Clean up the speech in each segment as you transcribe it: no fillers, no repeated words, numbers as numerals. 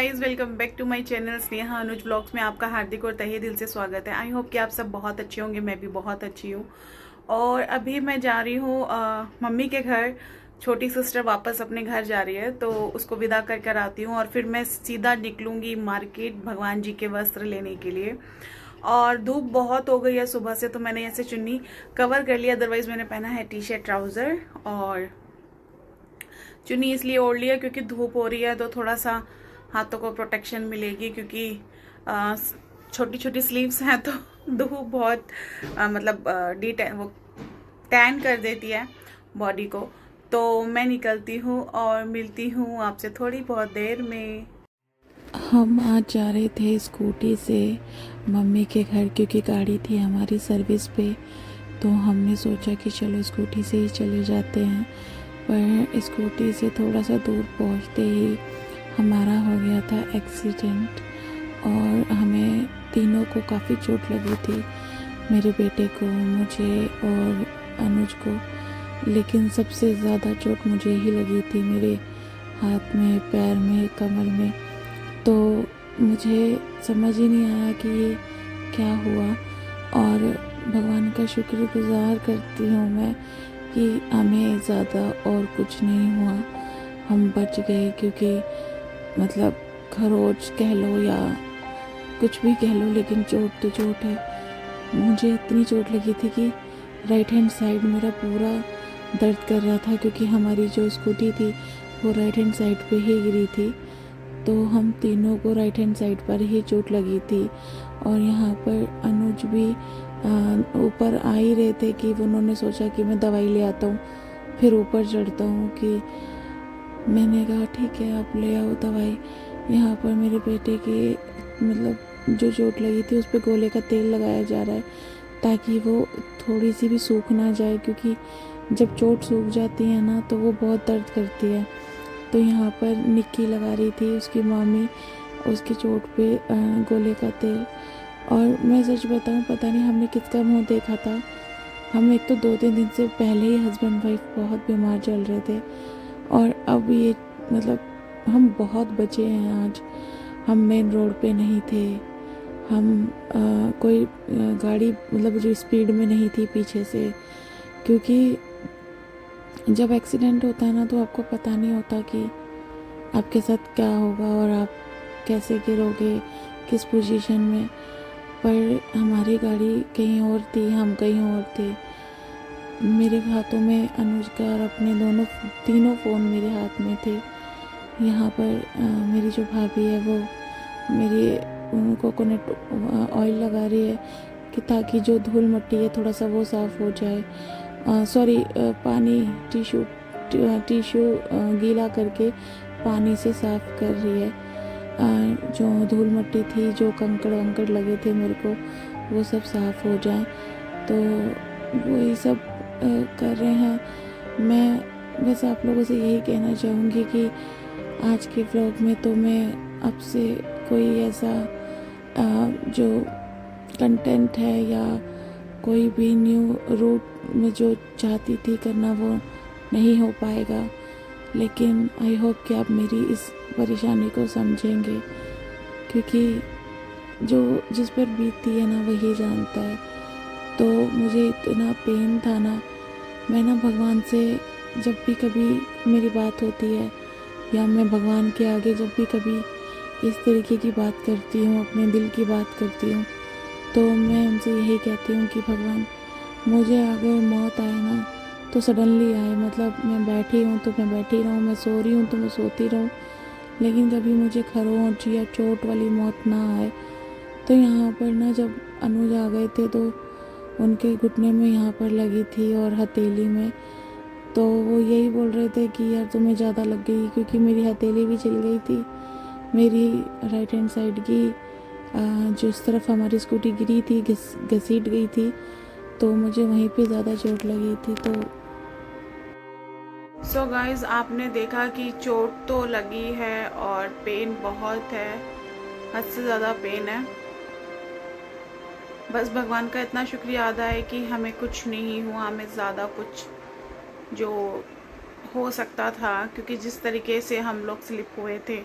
Guys, welcome back to my channel Sneha Anuj blogs में आपका हार्दिक और तहे दिल से स्वागत है। आई होप कि आप सब बहुत अच्छे होंगे। मैं भी बहुत अच्छी हूँ। और अभी मैं जा रही हूँ मम्मी के घर। छोटी सिस्टर वापस अपने घर जा रही है, तो उसको विदा कर कर आती हूँ और फिर मैं सीधा निकलूंगी मार्केट भगवान जी के वस्त्र लेने के लिए। और धूप बहुत हो गई है सुबह से, तो मैंने ऐसे चुन्नी कवर कर लिया, अदरवाइज मैंने पहना है टी शर्ट ट्राउजर। और चुन्नी इसलिए ओढ़ लिया क्योंकि धूप हो रही है, तो थोड़ा सा हाथों को प्रोटेक्शन मिलेगी, क्योंकि छोटी छोटी स्लीव्स हैं तो धूप बहुत मतलब वो टैन कर देती है बॉडी को। तो मैं निकलती हूँ और मिलती हूँ आपसे थोड़ी बहुत देर में। हम आज जा रहे थे स्कूटी से मम्मी के घर, क्योंकि गाड़ी थी हमारी सर्विस पे। तो हमने सोचा कि चलो स्कूटी से ही चले जाते हैं। पर स्कूटी से थोड़ा सा दूर पहुंचते ही हमारा हो गया था एक्सीडेंट, और हमें तीनों को काफ़ी चोट लगी थी, मेरे बेटे को, मुझे और अनुज को। लेकिन सबसे ज़्यादा चोट मुझे ही लगी थी, मेरे हाथ में, पैर में, कमर में। तो मुझे समझ ही नहीं आया कि ये क्या हुआ। और भगवान का शुक्रगुजार करती हूँ मैं कि हमें ज़्यादा और कुछ नहीं हुआ, हम बच गए। क्योंकि मतलब खरोच कह लो या कुछ भी कह लो, लेकिन चोट तो चोट है। मुझे इतनी चोट लगी थी कि राइट हैंड साइड मेरा पूरा दर्द कर रहा था, क्योंकि हमारी जो स्कूटी थी वो राइट हैंड साइड पे ही गिरी थी। तो हम तीनों को राइट हैंड साइड पर ही चोट लगी थी। और यहाँ पर अनुज भी ऊपर आ ही रहे थे कि उन्होंने सोचा कि मैं दवाई ले आता हूँ, फिर ऊपर चढ़ता हूँ। कि मैंने कहा ठीक है आप ले आओ दवाई। यहाँ पर मेरे बेटे की मतलब जो चोट लगी थी उस पर गोले का तेल लगाया जा रहा है, ताकि वो थोड़ी सी भी सूख ना जाए, क्योंकि जब चोट सूख जाती है ना तो वो बहुत दर्द करती है। तो यहाँ पर निक्की लगा रही थी, उसकी मामी, उसकी चोट पे गोले का तेल। और मैं सच बताऊँ, पता नहीं हमने किसका मुंह देखा था। हम एक तो 2-3 दिन से पहले ही हस्बैंड वाइफ बहुत बीमार चल रहे थे, और अब ये मतलब हम बहुत बचे हैं आज। हम मेन रोड पे नहीं थे, हम कोई गाड़ी मतलब जो स्पीड में नहीं थी पीछे से। क्योंकि जब एक्सीडेंट होता है ना तो आपको पता नहीं होता कि आपके साथ क्या होगा और आप कैसे गिरोगे, किस पोजीशन में। पर हमारी गाड़ी कहीं और थी, हम कहीं और थे। मेरे हाथों में अनुज का और अपने तीनों फ़ोन मेरे हाथ में थे। यहाँ पर मेरी जो भाभी है वो मेरी कोकोनट ऑयल लगा रही है कि ताकि जो धूल मिट्टी है थोड़ा सा वो साफ़ हो जाए। सॉरी, पानी टिश्यू गीला करके पानी से साफ़ कर रही है। जो धूल मिट्टी थी, जो कंकड़ वंकड़ लगे थे मेरे को, वो सब साफ़ हो जाए। तो वही सब कर रहे हैं। मैं बस आप लोगों से यही कहना चाहूँगी कि आज के व्लॉग में तो मैं आपसे कोई ऐसा जो कंटेंट है या कोई भी न्यू रूट में जो चाहती थी करना वो नहीं हो पाएगा। लेकिन आई होप कि आप मेरी इस परेशानी को समझेंगे, क्योंकि जो जिस पर बीतती है ना वही जानता है। तो मुझे इतना पेन था ना, मैं ना भगवान से जब भी कभी मेरी बात होती है या मैं भगवान के आगे जब भी कभी इस तरीके की बात करती हूँ, अपने दिल की बात करती हूँ, तो मैं उनसे यही कहती हूँ कि भगवान, मुझे अगर मौत आए ना तो सडनली आए। मतलब मैं बैठी हूँ तो मैं बैठी रहूँ, मैं सो रही हूँ तो मैं सोती रहूँ, लेकिन कभी मुझे खरोंच या चोट वाली मौत ना आए। तो यहाँ पर ना जब अनुज आ गए थे तो उनके घुटने में यहाँ पर लगी थी और हथेली में। तो वो यही बोल रहे थे कि यार तुम्हें ज़्यादा लग गई, क्योंकि मेरी हथेली भी चल गई थी। मेरी राइट हैंड साइड की जिस तरफ हमारी स्कूटी गिरी थी घसीट गई थी, तो मुझे वहीं पे ज़्यादा चोट लगी थी। तो सो गाइज, आपने देखा कि चोट तो लगी है और पेन बहुत है, हद से ज़्यादा पेन है। बस भगवान का इतना शुक्रिया अदा है कि हमें कुछ नहीं हुआ। हमें ज़्यादा कुछ जो हो सकता था, क्योंकि जिस तरीके से हम लोग स्लिप हुए थे,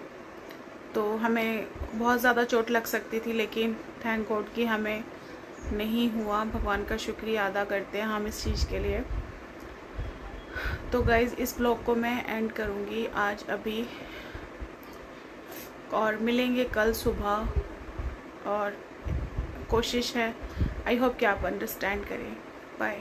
तो तो हमें बहुत ज़्यादा चोट लग सकती थी, लेकिन थैंक गॉड कि हमें नहीं हुआ। भगवान का शुक्रिया अदा करते हैं हम इस चीज़ के लिए। तो गाइज़ इस ब्लॉग को मैं एंड करूँगी आज अभी, और मिलेंगे कल सुबह। और कोशिश है, आई होप कि आप अंडरस्टैंड करें। बाय।